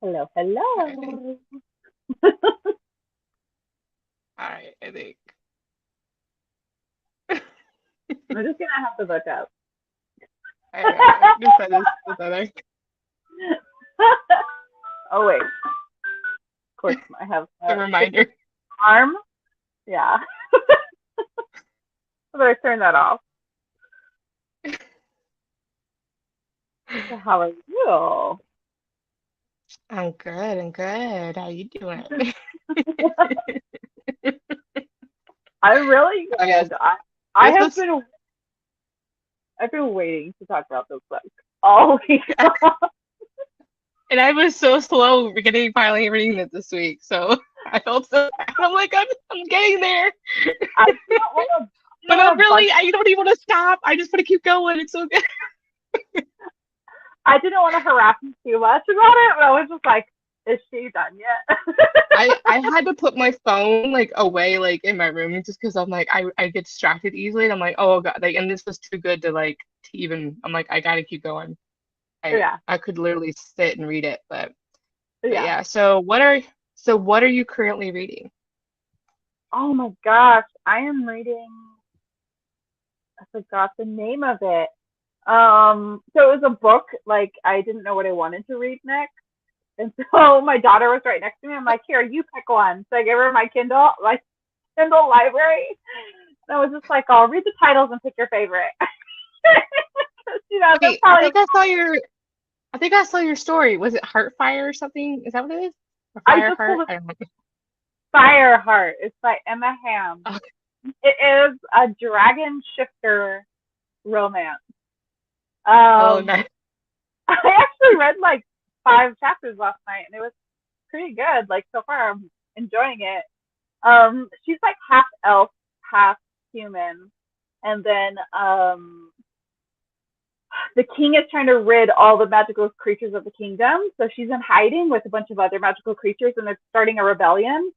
Hello, Okay. hello. All right. I think. I'm just gonna have to look up. All right. Just said this other. Oh wait, of course I have A Citrus reminder. Farm. Yeah, I better turn that off. So how are you? I'm good. I'm good. How you doing? I'm really I guess good. I this have was. been I've been waiting to talk about this book all week. And I was so slow getting finally reading it this week, so I felt so bad. I'm like, I'm getting there, I didn't want to. I didn't but I'm want to bug. really, I don't even want to stop. I just want to keep going. It's so good. I didn't want to harass you too much about it, but I was just like, "Is she done yet?" I had to put my phone like away like in my room just because I'm like I get distracted easily and I'm like oh god like and this was too good to like to even I'm like I gotta keep going. Yeah, I could literally sit and read it, but yeah. yeah. So what are you currently reading? Oh my gosh, I am reading. I forgot the name of it. So it was a book. Like I didn't know what I wanted to read next, and so my daughter was right next to me. I'm like, here, you pick one. So I gave her my Kindle library. And I was just like, I'll read the titles and pick your favorite. That's Wait, probably. I think I saw your story. Was it Heartfire or something? Is that what it is? Or I just Fireheart? pulled I don't know. Fireheart. It's by Emma Ham. Oh, It is a dragon shifter romance. oh Um, nice. I actually read like 5 chapters last night, and it was pretty good. Like so far, I'm enjoying it. She's like half elf, half human, and then the king is trying to rid all the magical creatures of the kingdom. So she's in hiding with a bunch of other magical creatures, and they're starting a rebellion.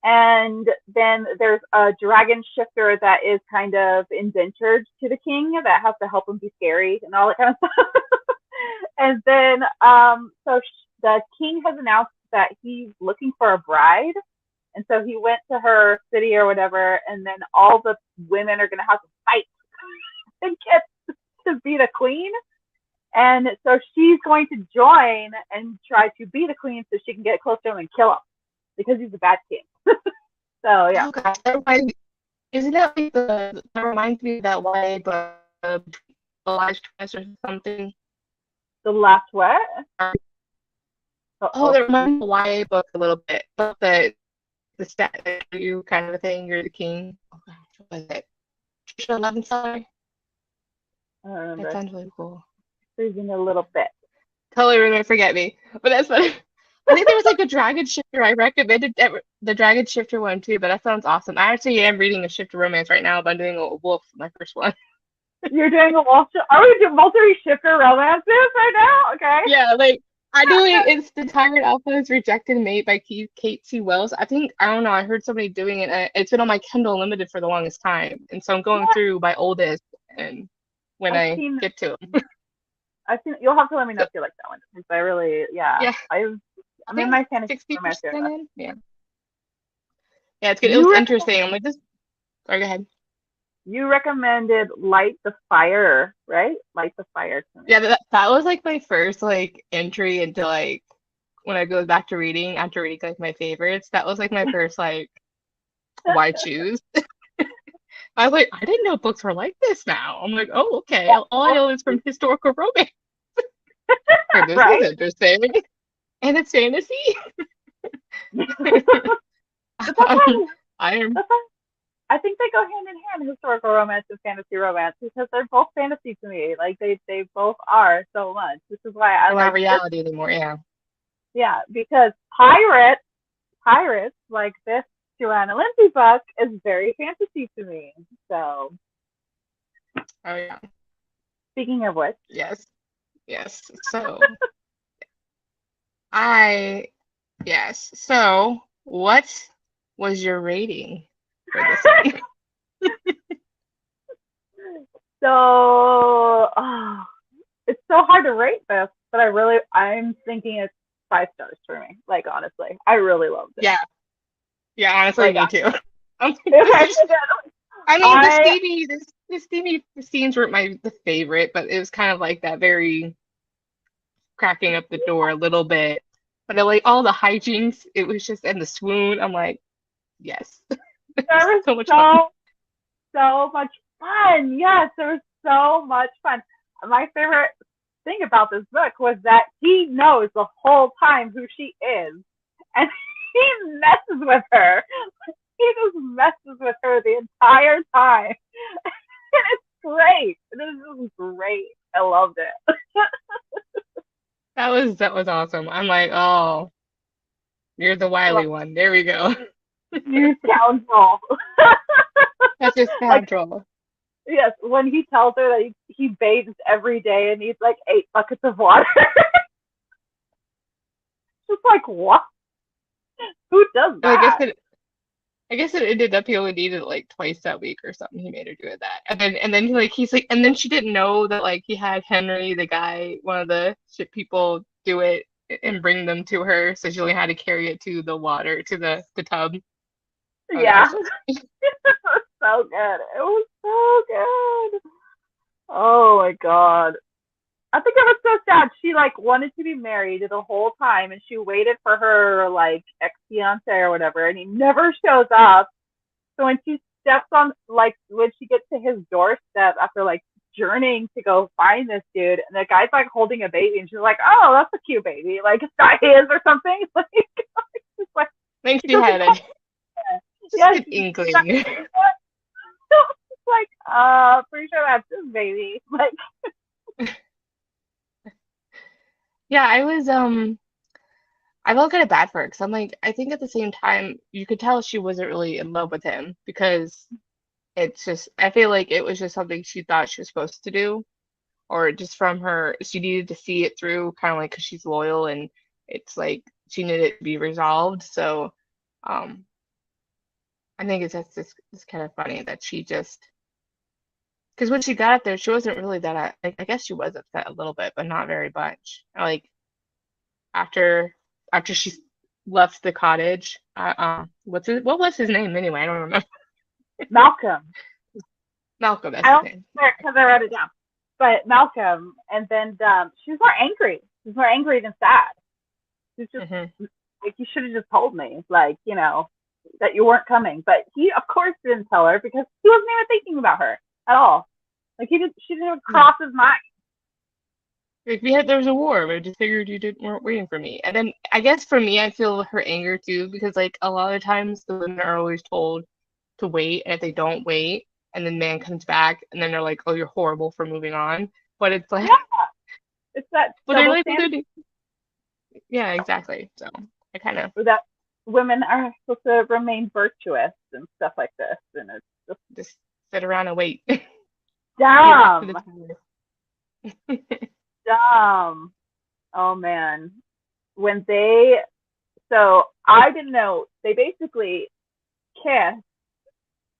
And then there's a dragon shifter that is kind of indentured to the king that has to help him be scary and all that kind of stuff. And then, the king has announced that he's looking for a bride. And so he went to her city or whatever, and then all the women are going to have to fight and get to be the queen. And so she's going to join and try to be the queen so she can get close to him and kill him because he's a bad king. So yeah, Oh gosh, isn't that like that reminds me of that YA book, Elijah Twist or something? the last what? Uh Oh, oh. that reminds me of the YA book a little bit. But the stat that you kind of a thing, you're the king. Oh gosh, what was it? Trisha Levenseller? I don't That remember. sounds really cool. Freezing a little bit. Totally remember, forget me. But that's funny. I think there was like a Dragon Shifter. I recommended the Dragon Shifter one too, but that sounds awesome. I actually am reading a Shifter romance right now, but I'm doing a Wolf, my first one. You're doing a wall. Are we doing multi-shifter romances right now? Okay. Yeah, like I do it. It's The Tired Alpha's Rejected Mate by Kate C. Wells. I think I don't know. I heard somebody doing it. It's been on my Kindle Unlimited for the longest time, and so I'm going Yeah, through my oldest, and when I've I seen. get to them, I've seen. You'll have to let me know so if you like that one because I really, yeah. yeah, I I'm in think my fantasy I'm romance 60% era. in. Yeah, yeah, it's good. It was You recommend, interesting. I'm like, just sorry, go ahead. you recommended Light the Fire, right? Light the Fire to me. Yeah, that was like my first like entry into like when I go back to reading after reading like my favorites. That was like my first like why choose. I was like, I didn't know books were like this now. I'm like, oh, okay. All I know is from historical romance. Or this is Right? interesting. And it's fantasy. But that's um, why I am that's why I think they go hand in hand, historical romance and fantasy romance, because they're both fantasy to me. Like they both are so much. This is why I they're not like this. reality anymore. Yeah. Yeah, because pirates like this Johanna Lindsey book is very fantasy to me. So Oh yeah. speaking of which, Yes. Yes. I yes. So what was your rating for this one? so it's so hard to rate this, but I'm thinking it's 5 stars for me. Like, honestly, I really loved it. Yeah. Yeah, honestly, Like, me too. I'm like, I, I mean, I the steamy scenes weren't the favorite, but it was kind of like that very cracking up the door a little bit. But I like all the hijinks, it was just in the swoon. I'm like, yes, there was so much fun. so much fun. Yes, there was so much fun. My favorite thing about this book was that he knows the whole time who she is, and he messes with her. He just messes with her the entire time, and it's great. It is just great. I loved it. That was awesome. I'm like, oh, you're the wily one. There we go. You scoundrel. That's a Like, scoundrel. yes, when he tells her that he bathes every day and needs like 8 buckets of water. Just like, what? Who does I guess that? I guess it ended up he only needed it like twice that week or something. He made her do it that, and then like he's like, and then she didn't know that like he had Henry, the guy, one of the ship people, do it and bring them to her, so she only had to carry it to the water to the tub. Oh, that Yeah. was so. It was so good. It was so good. Oh my god. I think it was so sad. She like wanted to be married the whole time, and she waited for her like ex fiance or whatever, and he never shows up. So when she steps on, like, when she gets to his doorstep after like journeying to go find this dude, and the guy's like holding a baby, and she's like, "Oh, that's a cute baby. Like, it's not his or something." Like, it's like I think it she doesn't had come. it. Just Yeah, an she's inkling. like, pretty sure that's his baby. Like, Yeah, I felt kind of bad for her because I'm like, I think at the same time you could tell she wasn't really in love with him because it's just I feel like it was just something she thought she was supposed to do, or just from her she needed to see it through, kind of like because she's loyal and it's like she needed it to be resolved. So um I think it's kind of funny that she just because when she got up there she wasn't really that I guess she was upset a little bit but not very much. Like after she left the cottage, what was his name anyway? I don't remember. Malcolm. Malcolm, that's I his don't name. because I wrote it down. But Malcolm, and then she was more angry. She was more angry than sad. She's just Hmm. like, you should have just told me, like, that you weren't coming. But he, of course, didn't tell her because he wasn't even thinking about her at all. Like, she didn't even Yeah. cross his mind. Like there was a war, but I just figured you weren't waiting for me. And then I guess for me, I feel her anger too because like a lot of times the women are always told to wait, and if they don't wait, and then man comes back, and then they're like, "Oh, you're horrible for moving on." But it's like, Yeah, it's that but they're double like, standard yeah, exactly. So I kind of that women are supposed to remain virtuous and stuff like this, and it's just just sit around and wait. Get back to the dumb, tower. dumb. Oh man, when they so I didn't know they basically kiss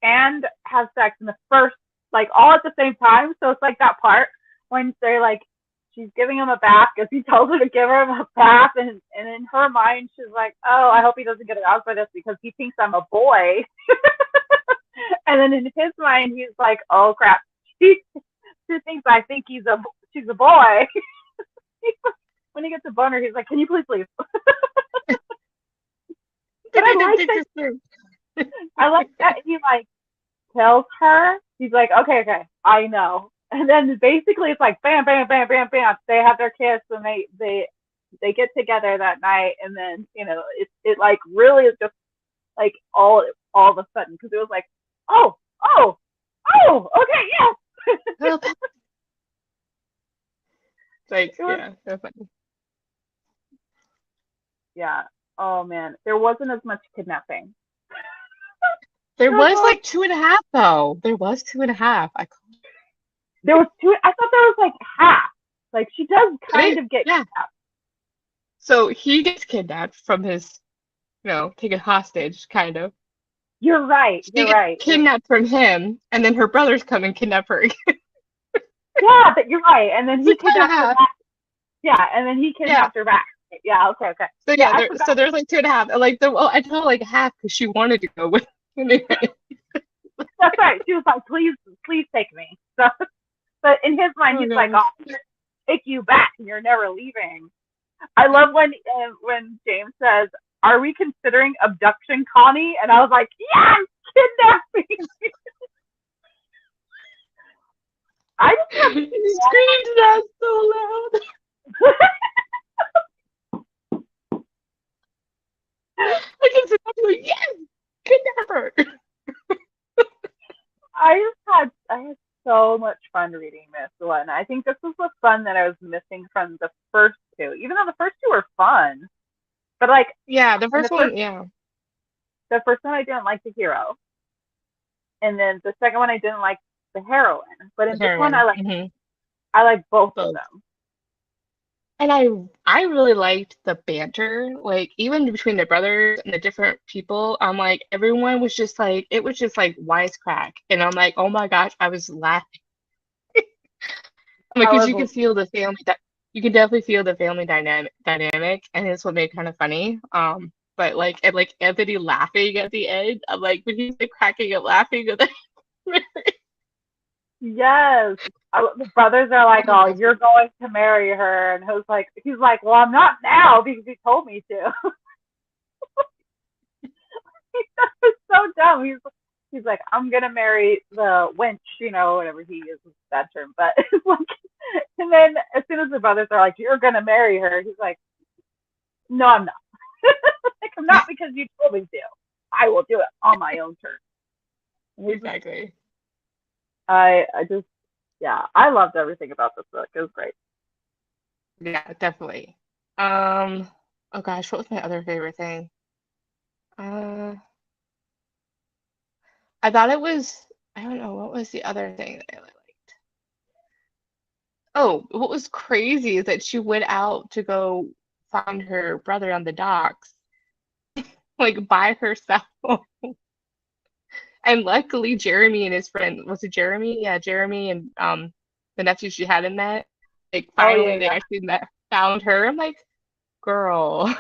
and have sex in the first, like, all at the same time. So it's like that part when they're like, she's giving him a bath because he tells her to give her a bath, and in her mind she's like, oh, I hope he doesn't get aroused by this because he thinks I'm a boy. And then in his mind he's like, oh crap, she thinks I think she's a boy. When he gets a boner, he's like, can you please leave? But I didn't think this through. I like that he like tells her, he's like, okay, I know. And then basically it's like bam, bam, bam, bam, bam. They have their kiss and they get together that night, and then it like really is just like all of a sudden, because it was like, oh, oh, oh, okay, yes. Well, like, It was, yeah, so funny. yeah. Oh man, there wasn't as much kidnapping. There There was was like 2.5 though. There was 2.5. there was two. I thought there was like half. Like, she does kind It, of get yeah. kidnapped. So he gets kidnapped from his, taken hostage, kind of. You're right. She You're gets right. kidnapped from him, and then her brothers come and kidnap her. Yeah, but you're right. And then It's he like kind of kidnapped her half. back. Yeah, and then he Yeah. kidnapped her back. Yeah, okay, okay. So Yeah, yeah, I forgot. so there's like 2.5. And like I told her like half because she wanted to go with me. That's right. She was like, please, please take me. So, but in his mind, Oh he's like, oh, gosh. I'm gonna take you back and you're never leaving. I love when James says, "Are we considering abduction, Connie?" And I was like, "Yes, kidnapping." I just have He screamed that so loud. I can see him like, yes, kidnapper. I had so much fun reading this one. I think this was the fun that I was missing from the first two, even though the first two were fun. But like Yeah, the in first one, yeah, the first one I didn't like the hero, and then the second one I didn't like the heroine. But the in this one heroine. I like both of Both. them. And I really liked the banter, like even between the brothers and the different people. I'm like everyone was just like it was just like wisecrack, and I'm like, oh my gosh, I was laughing. I'm like, I because you can was feel the family that you can definitely feel the family dynamic, and it's what made it kind of funny. But like and like Anthony laughing at the end, I'm like when he's like cracking up laughing at the yes. The brothers are like, oh "Oh, my you're going to marry her," and he's like, "Well, I'm not now because he told me to." He's so dumb. He's like, "I'm gonna marry the wench," whatever he uses that term. But it's like, and then as soon as the brothers are like, "You're gonna marry her," he's like, "No, I'm not. Like, I'm not because you told me to. I will do it on my own terms." exactly. I just, yeah, I loved everything about this book. It was great. Yeah, definitely. Um, oh gosh, what was my other favorite thing? Uh, I thought it was, I don't know, what was the other thing that I really liked? Oh, what was crazy is that she went out to go find her brother on the docks, like by herself. And luckily, Jeremy and his friend, was it Jeremy? Yeah, Jeremy and the nephew she hadn't met, like Oh yeah, finally they yeah. actually found her. I'm like, girl.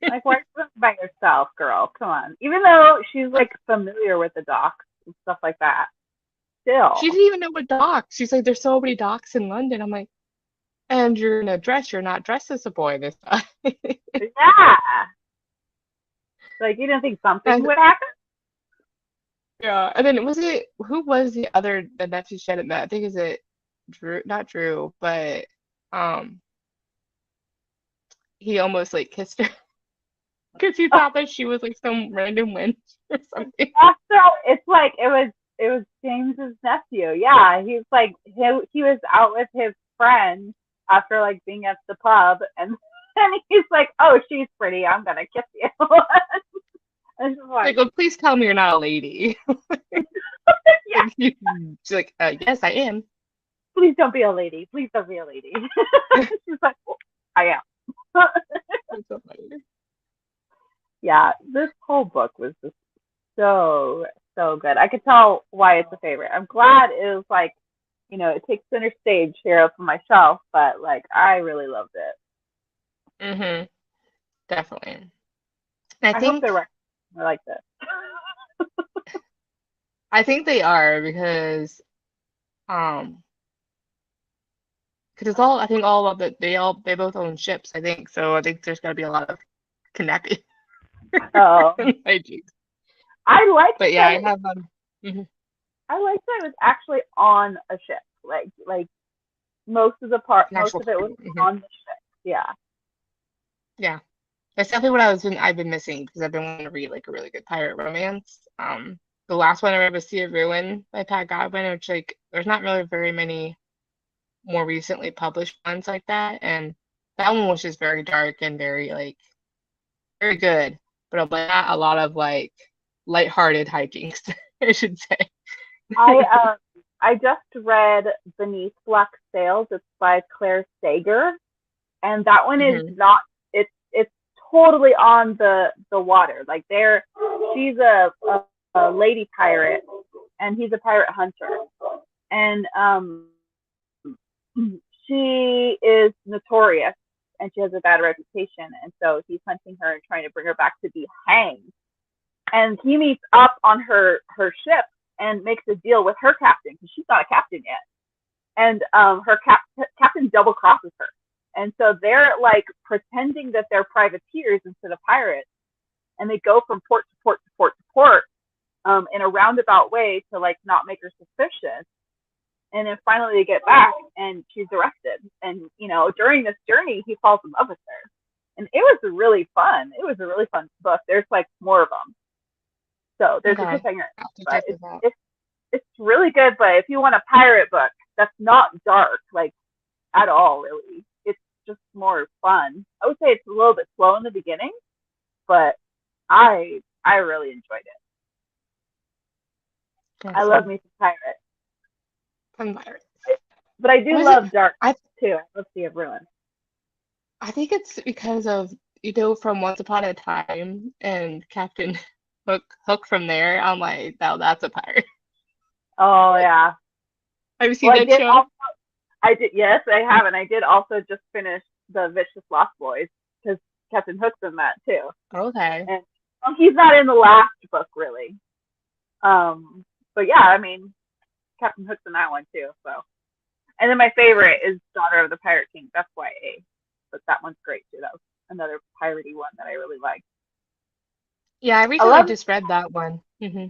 Like, why you by yourself, girl? Come on. Even though she's Like, like familiar with the docs and stuff like that, still. she didn't even know what docks. She's like, there's so many docks in London. I'm like, and you're in a dress. You're not dressed as a boy this time. Yeah. Like, you didn't think something And would happen? yeah, and then was it who was the nephew she hadn't met? I think is it Drew, not Drew, but um, he almost like kissed her because he thought that she was like some random wench or something. So it's like it was James's nephew. Yeah, he's like he was out with his friend after like being at the pub, and and he's like, "Oh, she's pretty. I'm gonna kiss you." And she's like, Like, oh, please tell me you're not a lady. "Yeah, Like, she's like, yes, I am. please don't be a lady. Please don't be a lady." She's like, well, "I am." That's so funny. Yeah, this whole book was just so so good. I could tell why it's a favorite. I'm glad it was like, it takes center stage here up on my shelf, but like I really loved it. Mm-hmm. Definitely. I I hope they're think right. I like this. I think they are um because it's all I think all of it they both own ships, I think. So I think there's gotta be a lot of connecting Um, hijinks. I liked But yeah, that I it, have mhm, I liked that it was actually on a ship. Like an most actual of it was pirate. Mhm. on the ship. Yeah. Yeah. That's definitely what I've been missing because I've been wanting to read like a really good pirate romance. The last one I read was Sea of Ruin by Pat Godwin, which like there's not really very many more recently published ones like that, and that one was just very dark and very like very good, but not a lot of like lighthearted hijinks, I should say. I I just read Beneath Black Sails. It's by Claire Sager, and that one is Hmm. not. It's totally on the water. Like she's a lady pirate, and he's a pirate hunter, and she is notorious, and she has a bad reputation, and so he's hunting her and trying to bring her back to be hanged. And he meets up on her ship and makes a deal with her captain because she's not a captain yet. And her captain double crosses her, and so they're like pretending that they're privateers instead of pirates, and they go from port to port to port to port in a roundabout way to like not make her suspicious. And then finally they get back and she's arrested. And, you know, during this journey, he falls in love with her. And it was really fun. It was a really fun book. There's like more of them. So there's a cliffhanger. But it's really good. But if you want a pirate book that's not dark, like at all, really, it's just more fun. I would say it's a little bit slow in the beginning, but I really enjoyed it. I love me some pirate. Some pirate. But I do love dark too. I love Sea of Ruin. I think it's because of, you know, from Once Upon a Time and Captain Hook from there. I'm like, now that's a pirate. Oh yeah. Have you seen that show? I did. Yes, I have, and I did also just finish the Vicious Lost Boys because Captain Hook's in that too. Okay. And well, he's not in the last book really. But yeah, I mean, Captain Hook's in that one too. So, and then my favorite is Daughter of the Pirate King. That's YA, but that one's great too. That was another piratey one that I really liked. Yeah, I recently just read that one. Mm-hmm.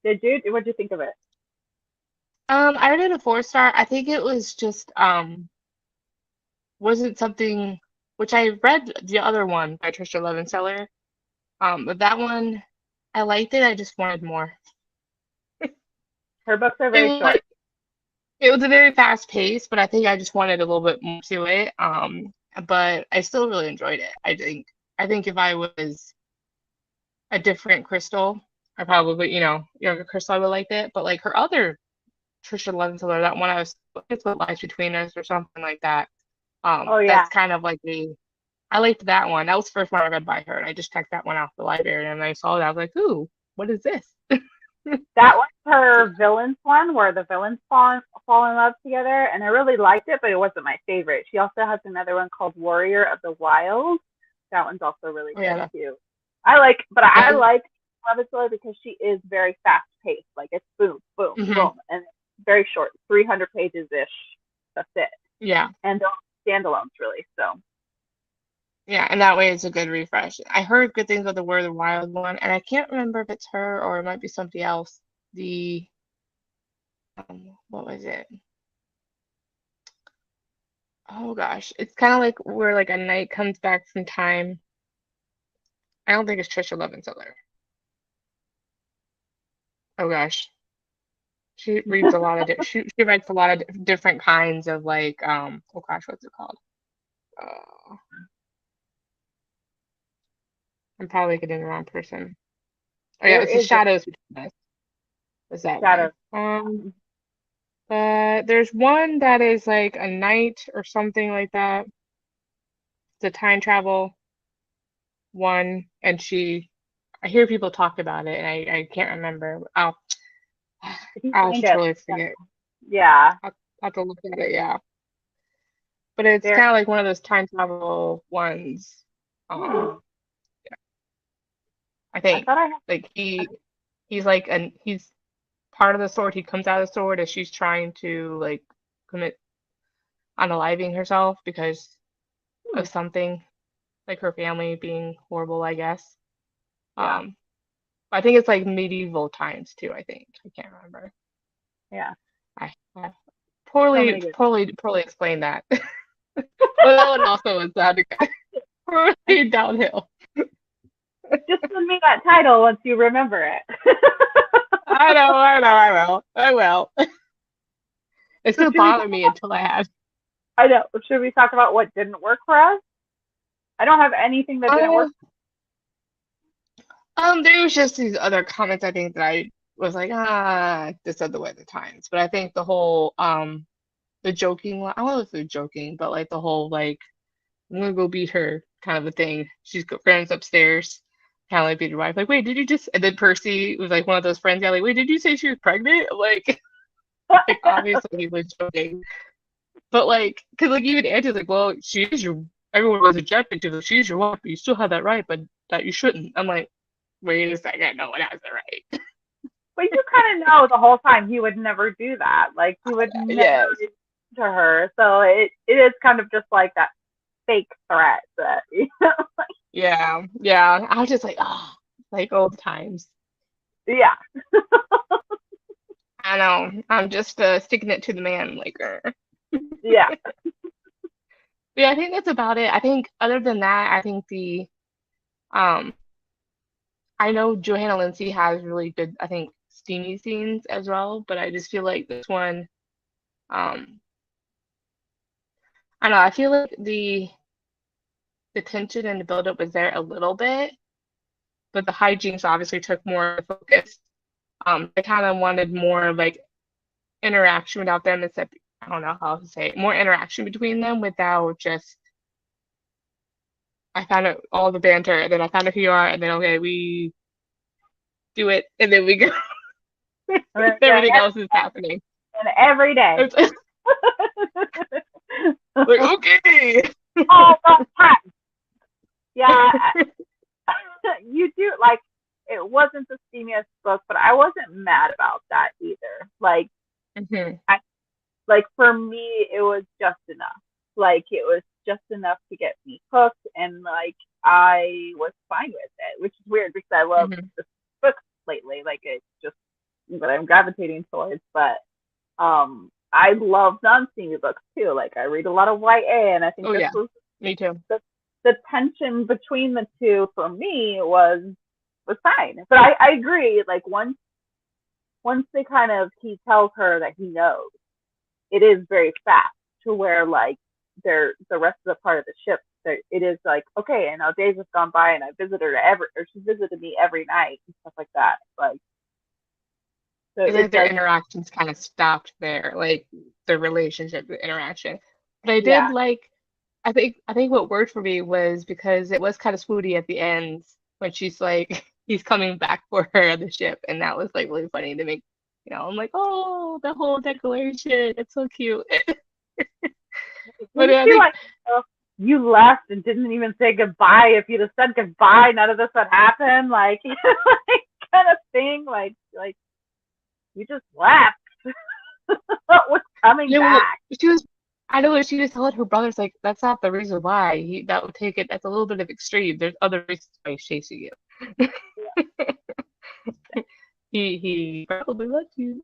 Did you? What'd you think of it? I rated it a 4-star. I think it was just wasn't something which I read the other one by Trisha Levenseller. But that one I liked it. I just wanted more. Her books are very short. It was a very fast pace, but I think I just wanted a little bit more to it. But I still really enjoyed it. I think if I was a different Crystal, I probably, you know, younger Crystal, I would like it. But like her other Trisha Levenseller, that one it's What Lies Between Us or something like that. That's kind of like I liked that one. That was the first one I read by her, and I just checked that one out the library, and I saw it. I was like, ooh, what is this? That was her villains one, where the villains fall in love together, and I really liked it, but it wasn't my favorite. She also has another one called Warrior of the Wild. That one's also really good too. I like Levenseller because she is very fast paced. Like it's boom, boom, boom, and very short, 300 pages ish. That's it. Yeah. And standalones really. So. Yeah, and that way it's a good refresh. I heard good things about the War of the Wild one, and I can't remember if it's her or it might be somebody else. What was it? Oh gosh, it's kind of like where like a knight comes back from time. I don't think it's Trisha Levenseller. Oh gosh, she reads a lot of she writes a lot of different kinds of like oh gosh, what's it called? I'm probably getting the wrong person. Oh yeah, it's the Shadows Between Us. Is that Shadows? But there's one that is like a knight or something like that. It's a time travel one, and I hear people talk about it, and I can't remember. I'll totally forget. Yeah. I'll have to look at it. Yeah. But it's kind of like one of those time travel ones. I think like he's like he's part of the sword. He comes out of the sword as she's trying to like commit unaliving herself because of something, like her family being horrible, I guess. I think it's like medieval times too. I think I can't remember. Yeah, I poorly explained that. But that one also is poorly downhill. Just send me that title once you remember it. I will. It still bothered me until I have. I know. Should we talk about what didn't work for us? I don't have anything that didn't work. There was just these other comments I think that I was like, this is the way of the times. But I think the whole the joking one, I don't know if they're joking, but like the whole like I'm gonna go beat her kind of a thing. She's friends upstairs. Kind of like beat her wife, like, wait, did you just? And then Percy was like one of those friends, like, wait, did you say she was pregnant? Like obviously he was joking, but like, cause like even Angie's like, well, she is your, everyone was objecting to, she's your wife, but you still have that right, but that you shouldn't. I'm like, wait a second, no one has the right. But you kind of know the whole time he would never do that. Like he would never Yes. to her. So it is kind of just like that fake threat that Yeah, yeah. I was just like, oh, like old times. yeah. I know. I'm just sticking it to the man, like, Yeah. yeah, I think that's about it. I think other than that, I think the um I know Johanna Lindsey has really good, I think, steamy scenes as well, but I just feel like this one, um I don't know, I feel like the tension and the buildup was there a little bit, but the hijinks obviously took more focus. I kind of wanted more like interaction without them, except I don't know how to say it, more interaction between them without just I found out all the banter, and then I found out who you are, and then okay, we do it, and then we go. And then, yeah, Everything else is happening. and every day. It's like okay. All the time. Yeah. You do like it wasn't the steamiest book, but I wasn't mad about that either. Like Mhm. I like for me it was just enough. Like it was just enough to get me hooked and like I was fine with it, which is weird because I love Mhm. the books lately. Like it's just what I'm gravitating towards. But I love non-steamy books too. Like I read a lot of YA and I think Oh this yeah, was me too. the tension between the two for me was fine. But I agree. Like once they kind of he tells her that he knows, it is very fast to where like they're the rest of the part of the ship. It is like okay, and now days have gone by, and I visited her every, or she visited me every night and stuff like that. Like so, It's like it their does. interactions kind of stopped there, like the relationship, the interaction. But I did Yeah, like I think what worked for me was because it was kind of spoody at the end when she's like he's coming back for her on the ship, and that was like really funny to make. I'm like, oh, the whole declaration, it's so cute. But wouldn't I you think like? Oh, you left and didn't even say goodbye. If you'd have said goodbye, none of this would happen. Like, like kind of thing. Like you just left. What was coming yeah, well, back? she was. I know she just told her brothers like that's not the reason why that would take it. That's a little bit of extreme. There's other reasons why he's chasing you. He probably loves you.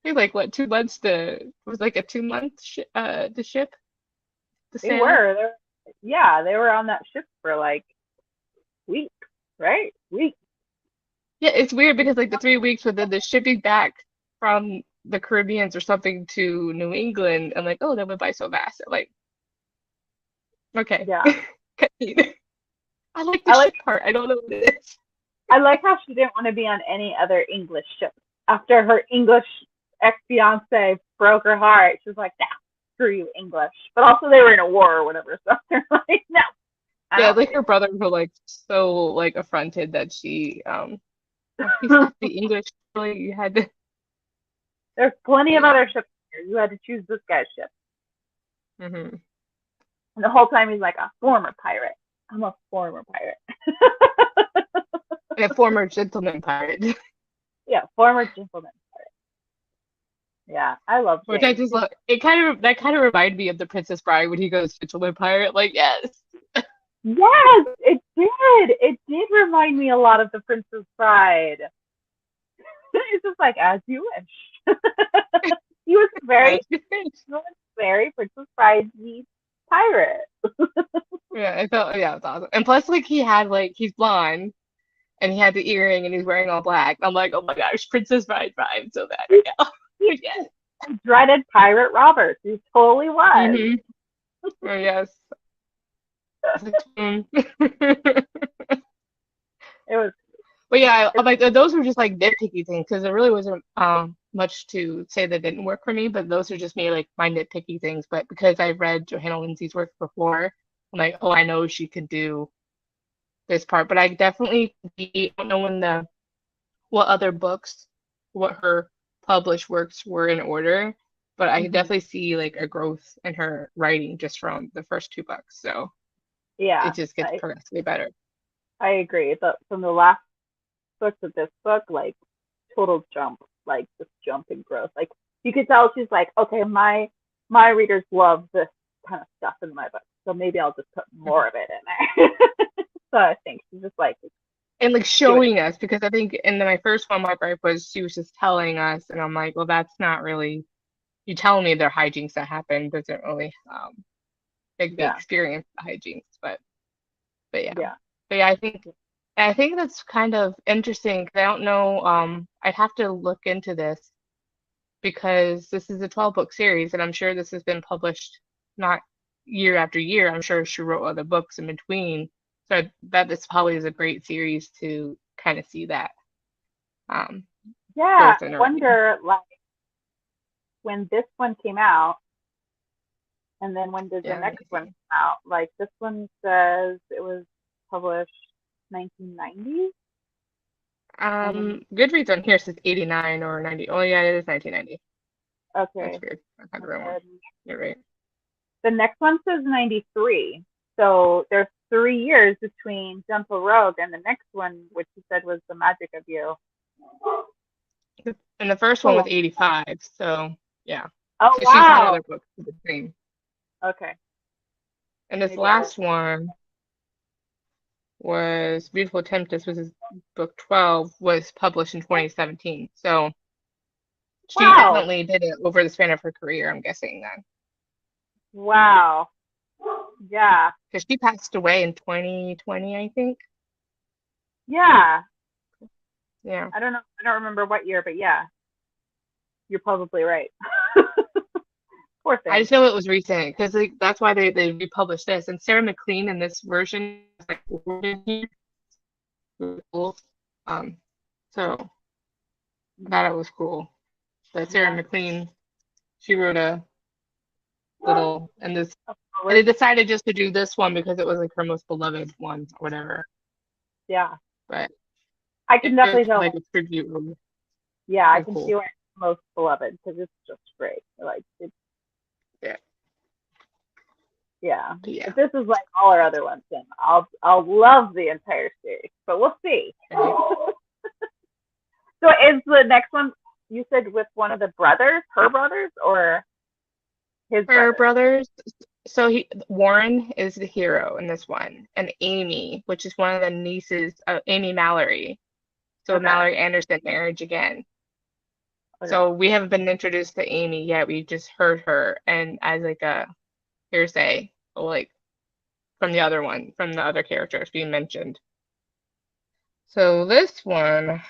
He like what 2 months to it was like a 2 month the ship to They sail. were. Yeah, they were on that ship for like weeks, right? Weeks. Yeah, it's weird because like the 3 weeks within the shipping back from the Caribbeans or something to New England, I'm like, oh, that went by so fast. I'm like, okay. Yeah. I like the I like ship part. I don't know what it is. I like how she didn't want to be on any other English ship after her English ex fiance broke her heart. She was like, nah, screw you, English. But also they were in a war or whatever, so they're like, no, I Yeah, don't like do her it. brothers were like so like affronted that she oh, he's got to be English. Really, you had to. There's plenty But of yeah. other ships here. You had to choose this guy's ship. Hmm. And the whole time he's like a former pirate. I'm a former pirate. And a former gentleman pirate. Yeah, former gentleman. Yeah, I love Which I James. just love. It kind of reminded me of the Princess Bride when he goes gentleman pirate. Like yes. Yes, it did. It did remind me a lot of the Princess Bride. It's just like as you wish. he was very, As you wish. he was very Princess Bride pirate. Yeah, I thought yeah, it's awesome. And plus, like he's blonde and he had the earring and he's wearing all black. I'm like, oh my gosh, Princess Bride vibe so bad He, right now. he But yes. dreaded pirate Roberts. He totally was. Mm-hmm. Oh yes. It's like, mm. It was. But yeah, I'm like those were just like nitpicky things because there really wasn't much to say that didn't work for me. But those are just me like my nitpicky things. But because I've read Johanna Lindsey's work before, I'm like, oh, I know she could do this part. But I definitely don't know what other books, what her published works were in order. but I can Hmm. definitely see like a growth in her writing just from the first two books. So Yeah, it just gets progressively better. I agree. But from the last book to this book, like total jump, like just jump in growth. Like you could tell she's like, okay, my readers love this kind of stuff in my book, so maybe I'll just put more of it in there. So I think she's just like And like give it. showing us, because I think in my first one, my gripe was she was just telling us, and I'm like, well, that's not really, you tell me there are hijinks that happen doesn't really make me Yeah, experience the hijinks, but yeah. yeah. But yeah, I think that's kind of interesting because I don't know, I'd have to look into this because this is a 12 book series and I'm sure this has been published not year after year. I'm sure she wrote other books in between. So I bet this probably is a great series to kind of see that Yeah, growth in I her writing. wonder like when this one came out, and then when did the Yeah, let next me one see. come out? Like this one says it was published 1990, and then Goodreads on here says 89 or 90. Oh yeah, it is 1990. That's okay, weird. I had the and wrong one. then You're right. the next one says 93. So there's 3 years between Gentle Rogue and the next one, which you said was The Magic of You. And the first So one was long. 85, so yeah. Oh So she's had wow. other books in between. Okay, And this maybe I was. last one was Beautiful Tempest, was his book 12, was published in 2017. So she Wow. definitely did it over the span of her career, I'm guessing then. Wow. Yeah. Because she passed away in 2020, I think. Yeah. Yeah. I don't know. I don't remember what year, but yeah, you're probably right. Poor I thing. just know it was recent because like, that's why they republished this. And Sarah McLean in this version is like older than really cool. Um, so I thought it was cool. But Sarah Yeah. McLean, she wrote a little and this and they Forward. decided just to do this one because it was like her most beloved one or whatever. Yeah. But I can definitely it's tell. like a tribute really, Yeah, I really can see cool. why it's most beloved because it's just great. Like it's Yeah. yeah. But yeah. If this is like all our other ones, then I'll love the entire series. But we'll see. Right. So is the next one you said with one of the brothers, her brothers, or his Her brothers? brothers, so Warren is the hero in this one, and Amy, which is one of the nieces of Amy Mallory. So Okay. Malory-Anderson marriage again. Okay. So we haven't been introduced to Amy yet. We just heard her and as like a hearsay, like from the other one, from the other characters being mentioned. So this one,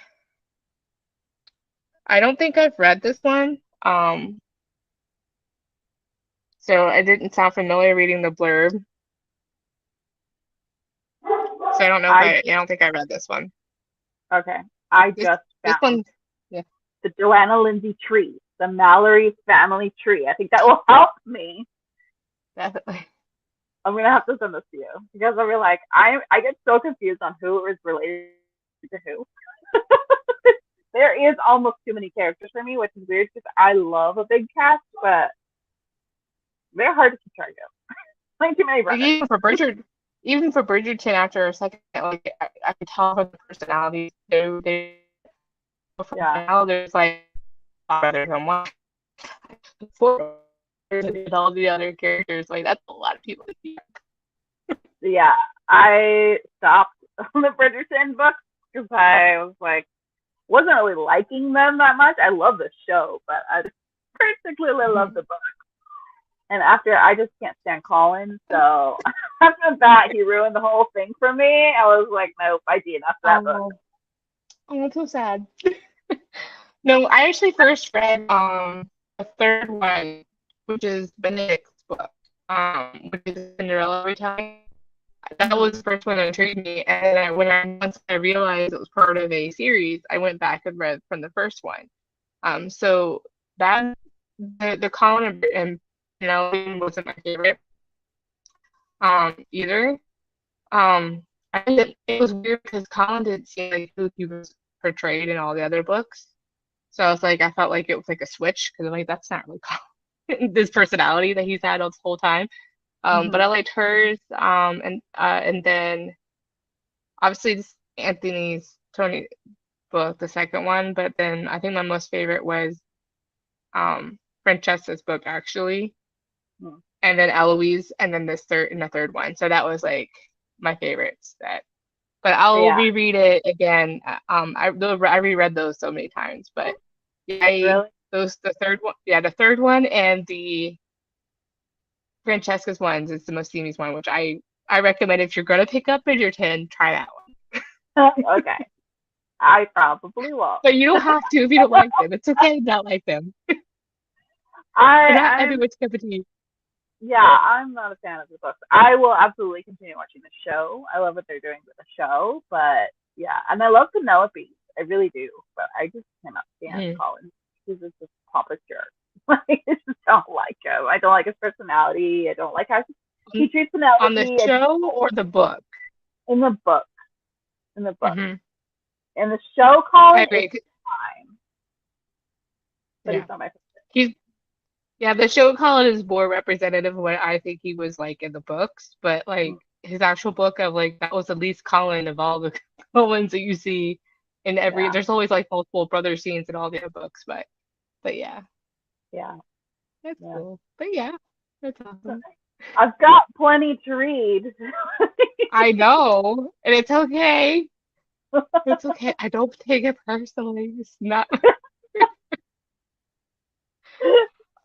I don't think I've read this one. So I didn't sound familiar reading the blurb. So I don't know if I I don't think I read this one. okay. I This just this found one, yeah, the Johanna Lindsey tree, the Mallory family tree. I think that will help me. definitely. I'm gonna have to send this to you because I'll be like, I get so confused on who is related to who. There is almost too many characters for me, which is weird because I love a big cast, but they're hard to keep track of. Like too many Like brothers. Even for Bridgerton, after a second, like I could tell from the personalities, they for Yeah, now there's like brothers on one, four with all the other characters. Like that's a lot of people to see. yeah. I stopped on the Bridgerton books because I was like, wasn't really liking them that much. I love the show, but I particularly love the book. And after, I just can't stand Colin. So after that, he ruined the whole thing for me. I was like, nope, I DNF'd that book. Oh, oh, that's so sad. No, I actually first read the third one, which is Benedict's book, which is Cinderella retelling. That was Mm-hmm. the first one that intrigued me, and then once I realized it was part of a series, I went back and read from the first one. So that the Colin and Penelope wasn't my favorite either. I think that it was weird because Colin didn't seem like who he was portrayed in all the other books. So I was like, I felt like it was like a switch because like that's not really Colin. this personality that he's had this whole time. But Hmm. I liked hers. And then obviously this Anthony's Tony book, the second one. But then I think my most favorite was Francesca's book actually, and then Eloise, and then the third one. So that was like my favorites. But I'll Yeah, reread it again. I reread those so many times, but yeah, really. the third one, yeah, the third one and the Francesca's ones is the most seamless one, which I recommend if you're gonna pick up Bridgerton, try that one. Okay, I probably won't. But you don't have to if you don't like them. It's okay to not like them. They're I not I'm everyone's cup of tea. Yeah, I'm not a fan of the books. I will absolutely continue watching the show. I love what they're doing with the show, but yeah, and I love Penelope. I really do, but I just cannot stand Mhm. Colin. He's just a pompous jerk. I just don't like him. I don't like his personality. I don't like how he treats On the Penelope. show or the book? In the book, in the book, Hmm. in the show, I Colin is agree. fine, but he's Yeah. not my favorite. He's Yeah, the show Colin is more representative of what I think he was like in the books, but like his actual book of like that was the least Colin of all the Colins that you see in every Yeah, there's always like multiple brother scenes in all the other books, but yeah, yeah, that's yeah. cool. But yeah, that's awesome. I've got plenty to read. I know, and it's okay. It's okay. I don't take it personally. It's not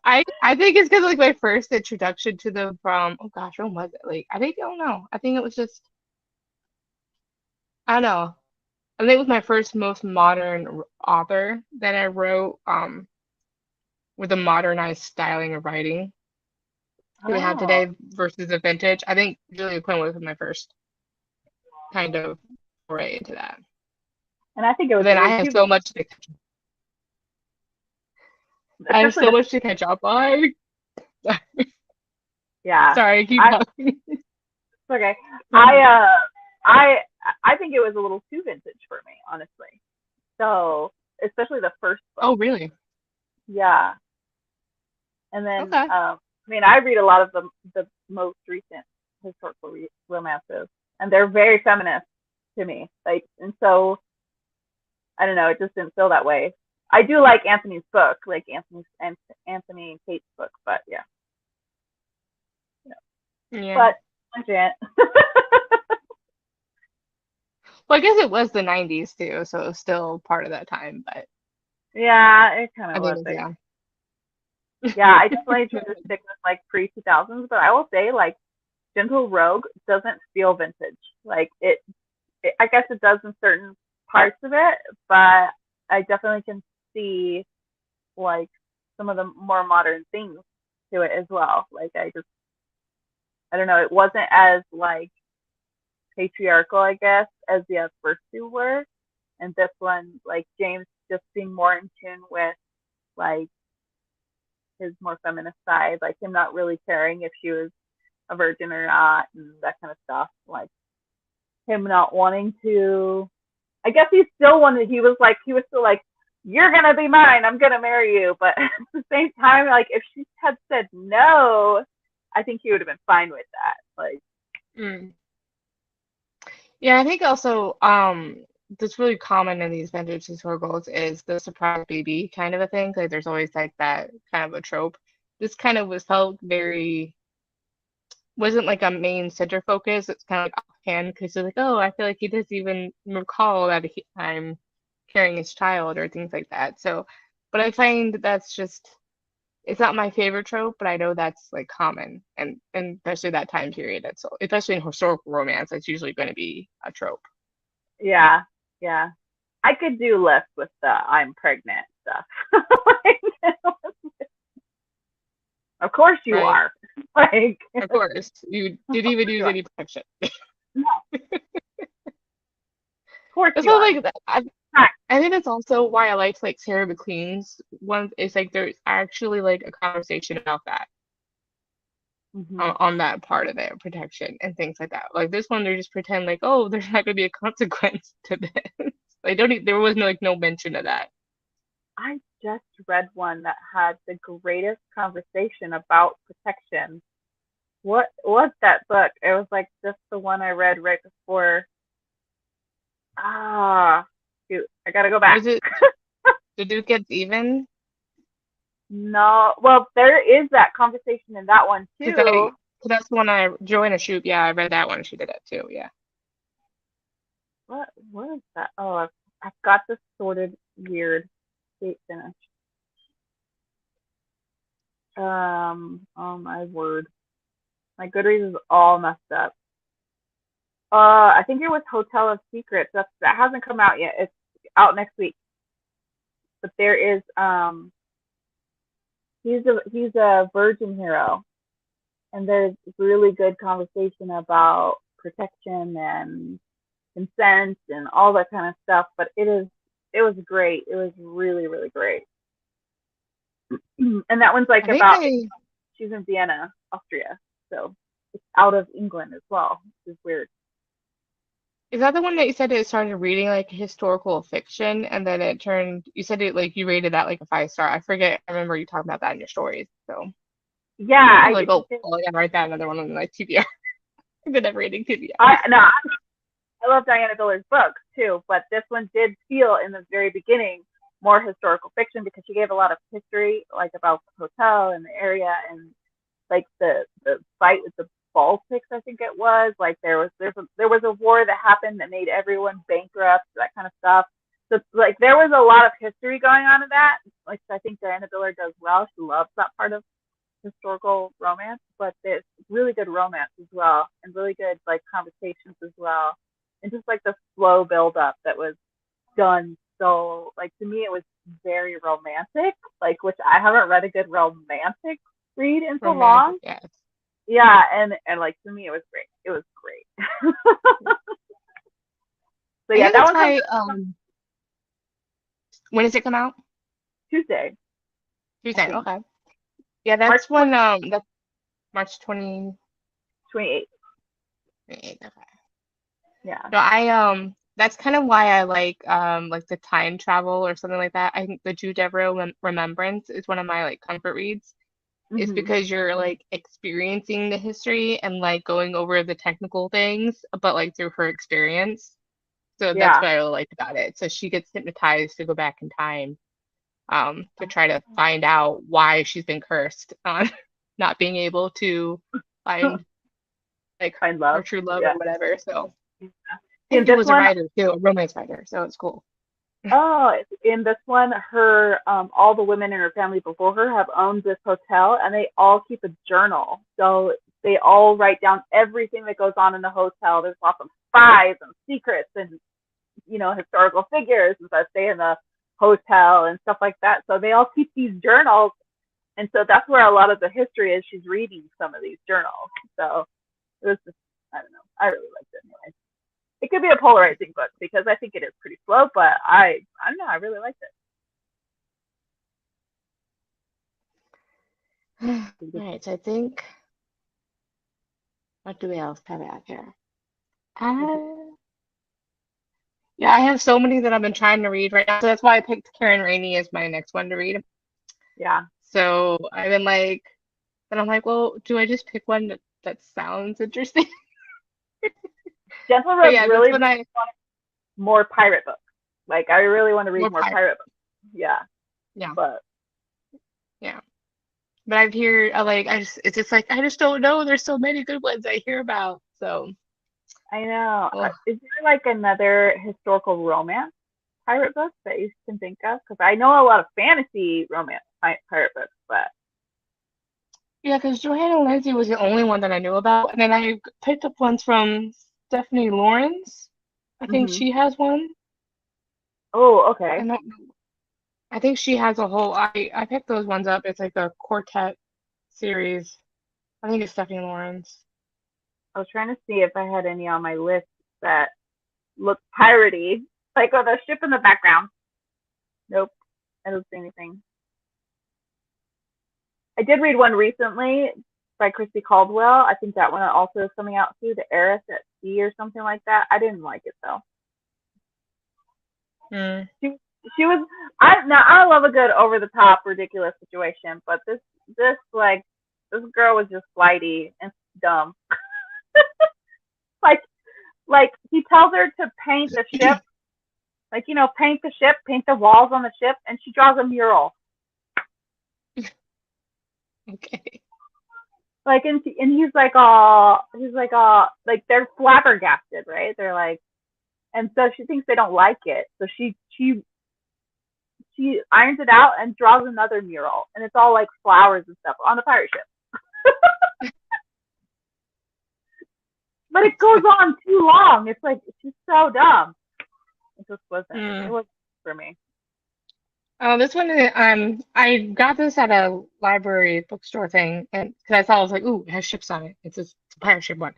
I think it's because like my first introduction to them from oh gosh, when was it? Like I don't know. I think it was just I don't know. I think it was my first most modern author that I wrote with a modernized styling of writing that we have Oh, today versus the vintage. I think Julia Quinn was my first kind of foray into that. and I think it But was then weird too, I have especially so the much to catch up on. yeah. Sorry, keep I talking. okay. Go I ahead. I I think it was a little too vintage for me, honestly. So especially the first book, Oh, really? yeah. And then Okay. I mean, I read a lot of the most recent historical romances, and they're very feminist to me. Like, and so I don't know, it just didn't feel that way. I do like Anthony's book, like Anthony and Kate's book, but yeah, yeah. Yeah. But tangent. Well, I guess it was the 90s too, so it was still part of that time, but Yeah, it kind I of think was. it was, yeah. Yeah, I definitely try to stick with like pre 2000s, but I will say like Gentle Rogue doesn't feel vintage. Like I guess it does in certain parts of it, but I definitely can see like some of the more modern things to it as well. Like I don't know, it wasn't as like patriarchal, I guess, as the first two were, and this one, like James just being more in tune with like his more feminist side, like him not really caring if she was a virgin or not, and that kind of stuff. Like him not wanting to. I guess he still wanted. He was still like, "You're gonna be mine. I'm gonna marry you." But at the same time, like if she had said no, I think he would have been fine with that. Like, Mm. Yeah, I think also that's really common in these vintage historicals is the surprise baby kind of a thing. Like there's always like that kind of a trope. This kind of was felt very wasn't like a main center focus. It's kind of like offhand because it's like, oh, I feel like he doesn't even recall that I'm carrying his child or things like that. So, but I find that's just it's not my favorite trope, but I know that's like common and especially that time period. That's especially in historical romance, that's usually going to be a trope. yeah, yeah. I could do less with the "I'm pregnant" stuff. Like, of course you Right. are. Like, Of course, you of didn't even course you use are. any protection. No, of course That's you why are. like Right. I think that's also why I liked like Sarah McLean's one. It's like there's actually like a conversation about that Mm-hmm. on that part of it, protection and things like that. Like this one, they just pretend like, oh, there's not gonna be a consequence to this. They don't. There was no like no mention of that. I just read one that had the greatest conversation about protection. What was that book? It was like just the one I read right before. Ah, shoot, I gotta go back. Was it The Duke Gets Even? No, well, there is that conversation in that one Because too. that's the one Joanna Shoup, yeah, I read that one. She did it too, yeah. What is that? Oh, I've got this sorted weird. Date finish. Oh my word, my Goodreads is all messed up. I think it was Hotel of Secrets. That hasn't come out yet. It's out next week. But there is he's a virgin hero, and there's really good conversation about protection and consent and all that kind of stuff. But it was great. It was really really great. And that one's like I think about I she's in Vienna, Austria, so it's out of England as well, which is weird. Is that the one that you said it started reading like historical fiction and then it turned, you said it like you rated that like a 5 star. I forget, I remember you talking about that in your stories. So Yeah, I was like, oh, well, I gotta write that another one on my TBR. I've been never reading TBRs. no, I love Diana Viller's books too, but this one did feel in the very beginning more historical fiction because she gave a lot of history, like about the hotel and the area and like the fight with the Baltics, I think it was. Like there was a war that happened that made everyone bankrupt, that kind of stuff. So like there was a lot of history going on in that, which I think Diana Biller does well. She loves that part of historical romance, but there's really good romance as well, and really good like conversations as well, and just like the slow build up that was done. So like to me, it was very romantic, like which I haven't read a good romantic read in so Romantic, long. yes. Yeah, and like to me, it was great. It was great. So I yeah, think that that's one comes why, out when does it come out? Tuesday, I Tuesday, think, okay. Yeah, March that's when, that's March 28th. 28th. Okay. Yeah, No, that's kind of why I like the time travel or something like that. I think the Jude Devereux Remembrance is one of my like comfort reads. Is hmm because you're like experiencing the history and like going over the technical things, but like through her experience. So that's yeah. what I really liked about it. So she gets hypnotized to go back in time, to try to find out why she's been cursed on not being able to find like Find her love. true love or Yeah. whatever. So In and she this was a one, writer too, a romance writer, so it's cool. oh, in this one, her all the women in her family before her have owned this hotel, and they all keep a journal. So they all write down everything that goes on in the hotel. There's lots of spies and secrets and historical figures that stay in the hotel and stuff like that. So they all keep these journals, and so that's where a lot of the history is. She's reading some of these journals. So it was just, I don't know. I really liked it anyway. It could be a polarizing book because I think it is pretty slow, but I don't know. I really liked All it. right, so I think what do we else have out here? Uh, yeah, I have so many that I've been trying to read right now. So that's why I picked Karen Rainey as my next one to read. Yeah, So I've been like, then I'm like, well, do I just pick one that sounds interesting? Gentle But Rose yeah, this really one I more pirate books. Like I really want to read more more pirate. pirate books. Yeah, Yeah, but yeah. But I've heard it's just like I just don't know. There's so many good ones I hear about. So, I know. oh Is there like another historical romance pirate book that you can think of? Because I know a lot of fantasy romance pirate books, but yeah, because Johanna Lindsey was the only one that I knew about, and then I picked up ones from Stephanie Lawrence. I think hmm she has one. oh, okay. I don't know. I think she has a whole. I picked those ones up. It's like a quartet series. I think it's Stephanie Lawrence. I was trying to see if I had any on my list that look piratey, like with a ship in the background. Nope, I don't see anything. I did read one recently by Christy Caldwell. I think that one also is coming out too, The Heiress at Sea or something like that. I didn't like it though. Hmm. She was. I love a good over the top ridiculous situation, but this like this girl was just flighty and dumb. Like he tells her to paint the ship, like paint the ship, paint the walls on the ship, and she draws a mural. Okay. Like and like they're flabbergasted, right? They're like, and so she thinks they don't like it, so she irons it out and draws another mural, and it's all like flowers and stuff on the pirate ship. But it goes on too long. It's like she's so dumb. It just wasn't. It wasn't for me. Oh, this one, I got this at a library bookstore thing, and because I saw, I was like, ooh, it has ships on it. It's a pirate ship one.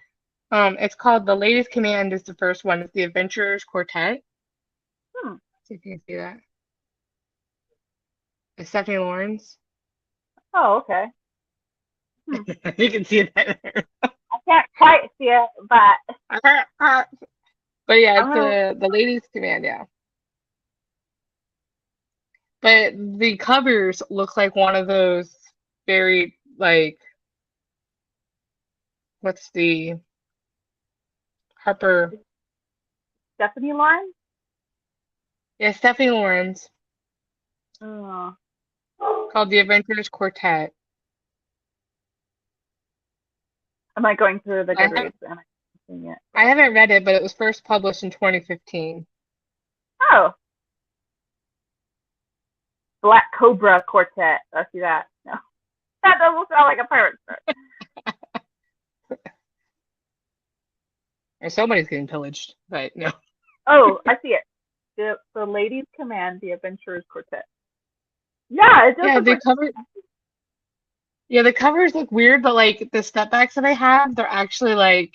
It's called The Ladies' Command is the first one. It's the Adventurers Quartet. See if you can see that. It's Stephanie Lawrence. Oh, okay. You can see it there. I can't quite see it, but But yeah, it's the Ladies' Command, yeah. But the covers look like one of those very like what's the Harper? Stephanie Lawrence. Yeah, Stephanie Lawrence Oh. called The Adventurers Quartet. Am I going through the I Goodreads have, and I'm seeing it? I haven't read it, but it was first published in 2015. Oh, Black Cobra Quartet. I see that. No, that doesn't sound like a pirate story. Or somebody's getting pillaged, but no. Oh, I see it. The Ladies' Command, The Adventurers Quartet. Yeah, it does Yeah, look like. the covers look weird, but like the step backs that I have, they're actually like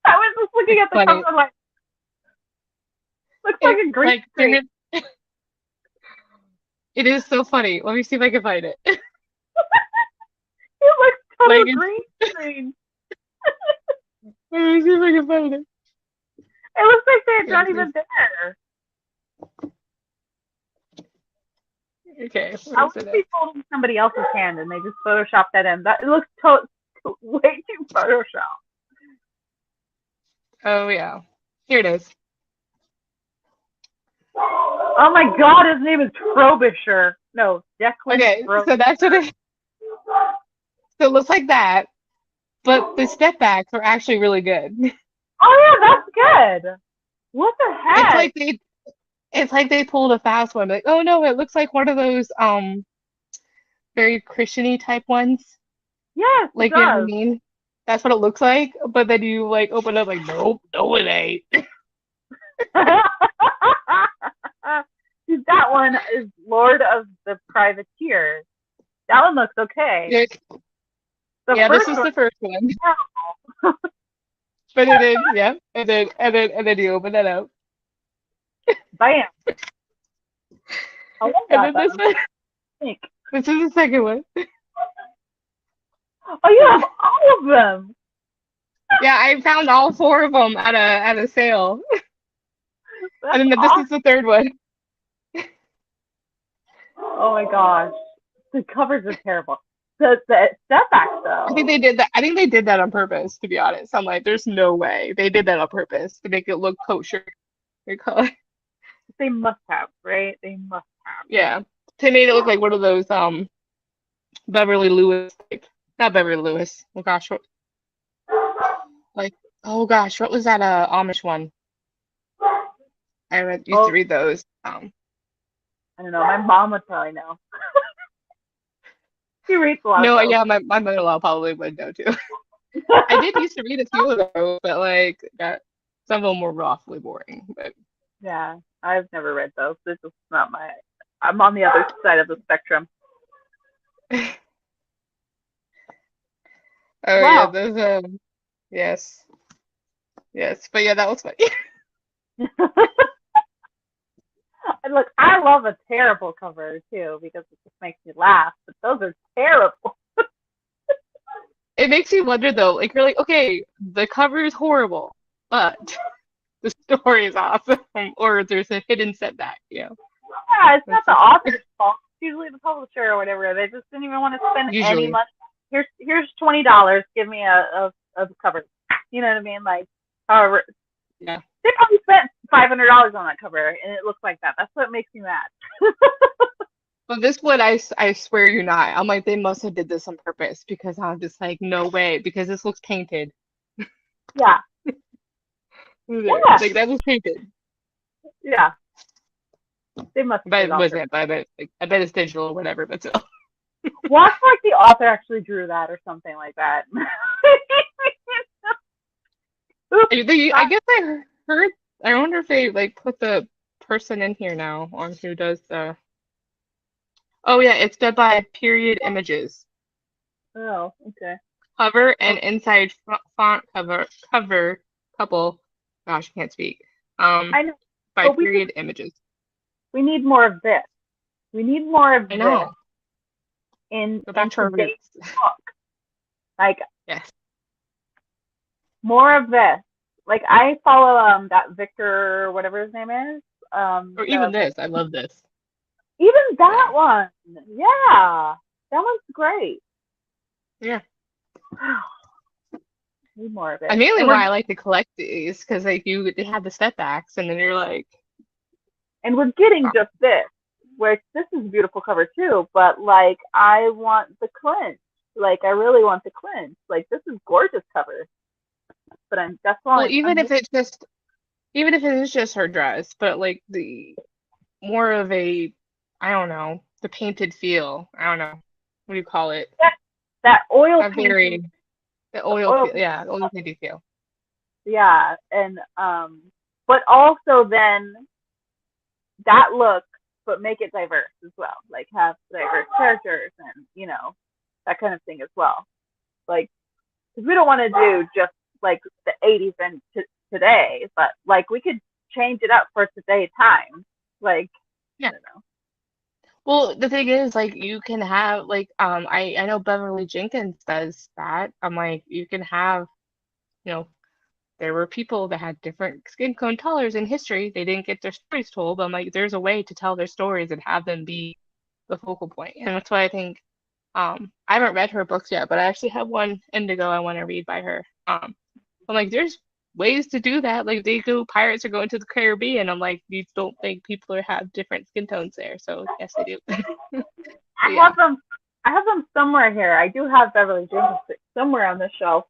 I was just looking at the funny. cover, like, looks like a green Like screen. it is so funny. Let me see if I can find it. It looks total Like green screen. let me see if I can find it. It looks like they're Yeah, not this even there. Okay, I where is would it be holding somebody else's hand and they just photoshopped that in. That it looks way too photoshopped. Oh yeah. Here it is. Oh my god, his name is Frobisher. No, Declan Okay, Frobisher. so that's what it so it looks like that, but the step backs are actually really good. Oh yeah, that's good. What the It's heck? like they pulled a fast one. Like, oh no, it looks like one of those very Christian-y type ones. Yes, it Like, you know what I does. mean? That's what it looks like. But then you like open up like, nope, no it ain't. See, that one is Lord of the Privateer. That one looks okay. Yeah, The yeah, this first was one, the first one. no. But it is, yeah. And then you open that up. Bam. I love And that then this though. one, Pink. this is the second one. Oh, you have all of them. Yeah, I found all four of them at a sale. That's And then this awesome. is the third one. Oh my gosh. The covers are terrible. The setbacks though. I think they did that. I think they did that on purpose, to be honest. I'm like, there's no way they did that on purpose to make it look kosher. They must have, right? They must have. Yeah, they made it look like one of those Beverly Lewis, like not Beverly Lewis. Oh gosh, like oh gosh, what was that Amish one? Used to Oh, read those. I don't know. My mom would probably know. She reads a lot of No, those. yeah, my mother-in-law probably would know too. I did used to read a few of those, but like some of them were awfully boring. But Yeah, I've never read those. This is not my. I'm on the other side of the spectrum. oh yeah, Wow. those yes, yes, but yeah, that was funny. And look, I love a terrible cover too because it just makes me laugh. But those are terrible. It makes you wonder though, like you're like, okay, the cover is horrible, but the story is awesome, or there's a hidden setback, you know. Yeah, it's not That's the just author's fault. It's usually the publisher or whatever. They just didn't even want to spend any usually. money. Here's $20. Give me a cover. You know what I mean? Like, however, Yeah. they probably spent $500 on that cover, and it looks like that. That's what makes me mad. But this one, I swear you not. I'm like, they must have did this on purpose because I'm just like, no way, because this looks painted. Yeah, yeah, Like that was painted. yeah. They must I have did bet it it on purpose. wasn't, but I bet it's digital or whatever, but still. Watch like the author actually drew that or something like that. Oops, I guess I heard. I wonder if they like put the person in here now on who does the. Oh yeah, it's done by Period Images. oh, okay. Cover Well, and inside font cover couple. Gosh, I can't speak. Um, I know, by but Period Images. we need more of this. We need more of I this know. Go in back to our today's roots. book. Like Yes. more of this. Like I follow that Victor, whatever his name is. Or even The this. I love this. even that Yeah. one. Yeah, that one's great. Yeah. Need more of And it. mainly why I like to collect these because like they have the step backs and then you're like, We're getting oh, just this, which this is a beautiful cover too, but like I want the clinch. Like I really want the clinch. Like this is gorgeous cover. But that's well, why I'm even if it is just her dress, but like the more of a, I don't know, the painted feel. I don't know. What do you call it? that oil A painting, very the the oil oil feel. Yeah, the oil painted feel. yeah, and but also then that look, but make it diverse as well. Like have diverse characters and that kind of thing as well. Like because we don't want to do just like the 80s and today, but like we could change it up for today's time. Like I Yeah. don't know. Well, the thing is, like, you can have like I know Beverly Jenkins does that. I'm like, you can have, you know, there were people that had different skin tone colors in history. They didn't get their stories told. But I'm like, there's a way to tell their stories and have them be the focal point. And that's why I think I haven't read her books yet, but I actually have one Indigo I want to read by her. I'm like, there's ways to do that. Like they go pirates are going to the Caribbean. I'm like, you don't think people are have different skin tones there. So yes, they do. I Yeah. have them. I have them somewhere here. I do have Beverly Jenkins somewhere on this shelf.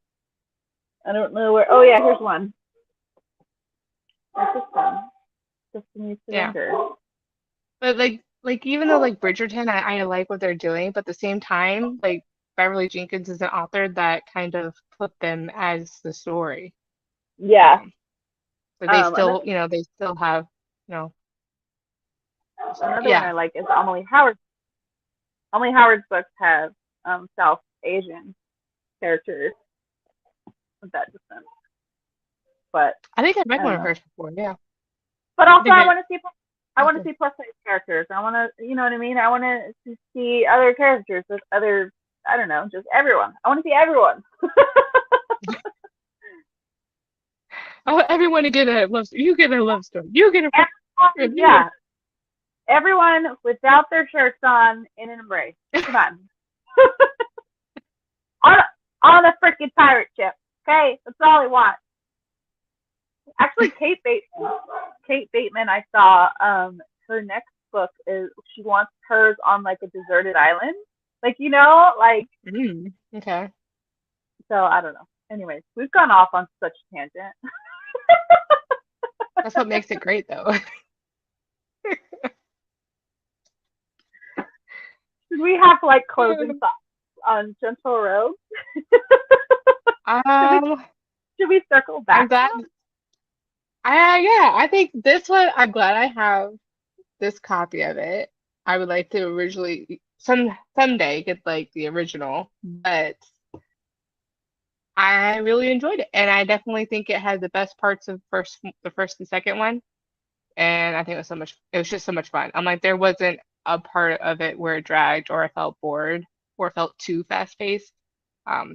I don't know where. Oh yeah, here's one. That's this one. Destiny Yeah. Surrender. But like even though like Bridgerton, I like what they're doing, but at the same time, like Beverly Jenkins is an author that kind of put them as the story. Yeah. Um, so they Another, still, they still have, you know, sorry. another one Yeah. I like is Emily Howard. Emily Howard's books have South Asian characters of that descent, but I think I've I read don't one of know. hers before. Yeah. But I also, think I I want to see. I want to see plus size characters. I want to, you know what I mean. I want to see other characters with other. I don't know, just everyone. I want to see everyone. I want everyone to get a love story. You get a love story. You get a you get Yeah, everyone without their shirts on in an embrace. Come on. on on a freaking pirate ship. Okay, that's all I want. Actually, Kate Bateman, I saw her next book is she wants hers on like a deserted island. Like like okay. so I don't know. Anyways, we've gone off on such a tangent. That's what makes it great though. Should we have like closing thoughts on Gentle Rogue? should we Um, should we circle I'm back glad. now? Yeah, I think this one. I'm glad I have this copy of it. I would like to originally someday get like the original, but I really enjoyed it, and I definitely think it had the best parts of the first and second one. And I think it was just so much fun. I'm like, there wasn't a part of it where it dragged or I felt bored or felt too fast paced.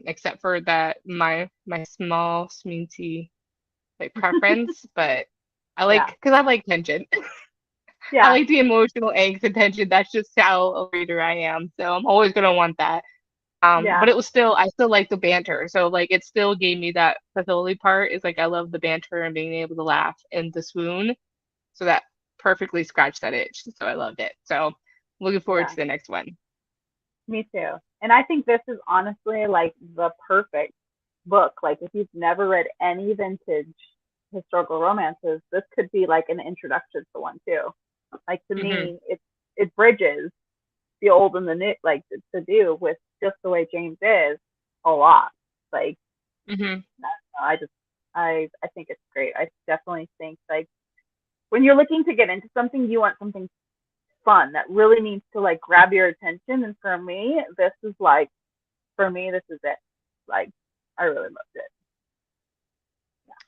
Except for that my small sminty like preference, but Yeah. because I like tension. I Yeah, like the emotional angst and tension. That's just how a reader I am. So I'm always gonna want that. yeah, But I still like the banter. So like it still gave me that Patholi part. Is like I love the banter and being able to laugh and the swoon. So that perfectly scratched that itch. So I loved it. So looking forward yeah. to the next one. Me too. And I think this is honestly like the perfect book. Like if you've never read any vintage historical romances, this could be like an introduction to one too. Like to Hmm. me, it bridges the old and the new, like to do with just the way James is a lot. Like Hmm. I just I think it's great. I definitely think like when you're looking to get into something, you want something fun that really needs to like grab your attention. And for me, this is like for me, this is it. Like I really loved it.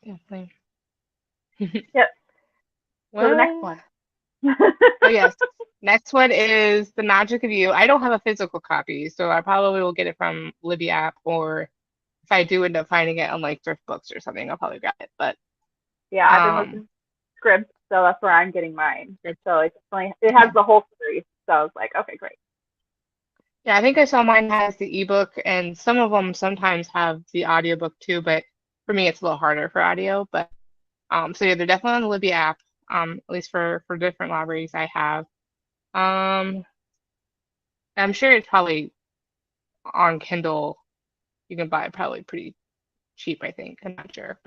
Definitely. Yep. So the next Well, one. oh yes. Next one is The Magic of You. I don't have a physical copy, so I probably will get it from Libby app, or if I do end up finding it on like thrift books or something, I'll probably grab it. But Yeah, I've been um, listening to scripts, so that's where I'm getting mine. good. So it's definitely it has Okay. the whole series. So I was like, okay, great. Yeah, I think I saw mine has the ebook, and some of them sometimes have the audiobook too, but for me it's a little harder for audio. But so yeah, they're definitely on the Libby app. At least for different libraries I have. Um, I'm sure it's probably on Kindle. You can buy it probably pretty cheap, I think. I'm not sure,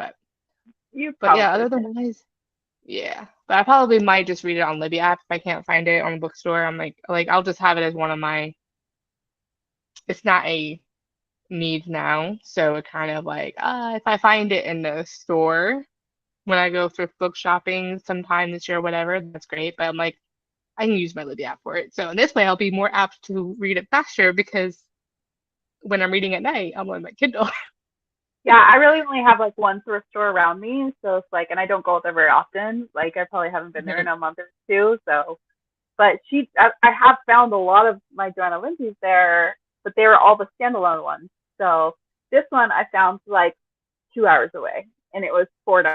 You but yeah, probably other could. than wise, yeah. But I probably might just read it on Libby app if I can't find it on the bookstore. I'm like I'll just have it as one of my. It's not a need now, so it kind of like if I find it in the store when I go thrift book shopping sometime this year or whatever, that's great. But I'm like I can use my Libby app for it. So in this way, I'll be more apt to read it faster because when I'm reading at night, I'm on my Kindle. Yeah, I really only have like one thrift store around me, so it's like, and I don't go there very often. Like I probably haven't been there in a month or two. So, but I have found a lot of my Johanna Lindsey's there, but they were all the standalone ones. So this one I found like 2 hours away, and it was $4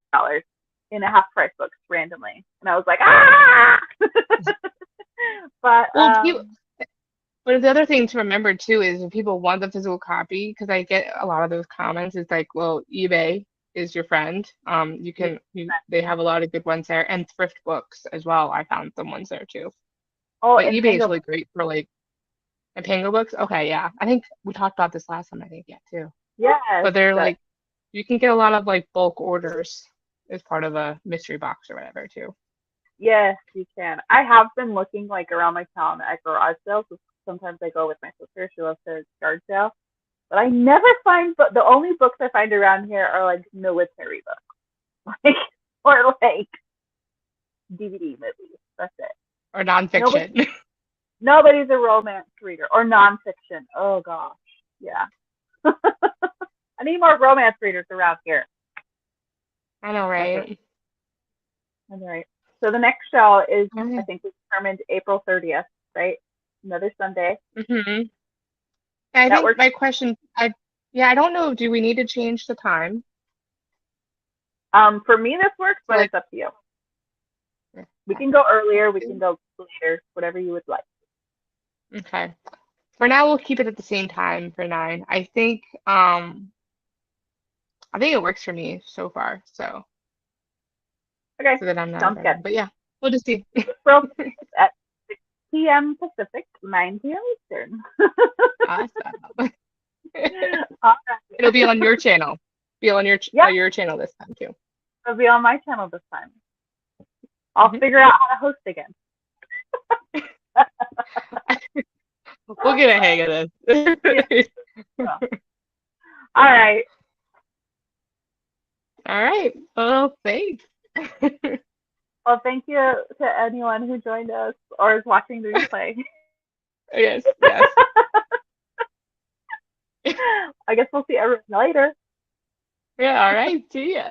in a half price books randomly, and I was like, ah. But Well, but the other thing to remember too is if people want the physical copy, because I get a lot of those comments, it's like, well, eBay is your friend. They have a lot of good ones there, and thrift books as well. I found some ones there too. oh, But and eBay is Pango. really great for like and Pango books. Okay, yeah, I think we talked about this last time. I think yeah too. Yes, But they're that like you can get a lot of like bulk orders as part of a mystery box or whatever too. yes, you can. I have been looking like around my town at garage sales. So sometimes I go with my sister. She loves to yard sale. But I never find, but the only books I find around here are like military books, like or like DVD movies. That's it. Or Nobody, nonfiction. nobody's a romance reader or nonfiction. Oh gosh, yeah. I need more romance readers around here. I know, That's right. right? That's right. So the next show is, I Okay. think, we determined April 30th, right? Another Sunday. Hmm. I That think works. my question, I don't know, do we need to change the time? For me, this works, So but like, it's up to you. We okay. can go earlier. We can go later. Whatever you would like. Okay. For now, we'll keep it at the same time for 9. I think it works for me so far. Okay, So that I'm not sounds good. running. But yeah, we'll just see. April at 6 p.m. Pacific, 9 p.m. Eastern. Awesome. All It'll be right. on your channel. Be on Yeah, your channel this time too. it'll be on my channel this time. I'll Hmm. figure out how to host again. We'll get a hang of Yeah. this. All right. All right. Well, thanks. Well, thank you to anyone who joined us or is watching the replay. Yes, yes. I guess we'll see everyone later. Yeah, all right. See ya.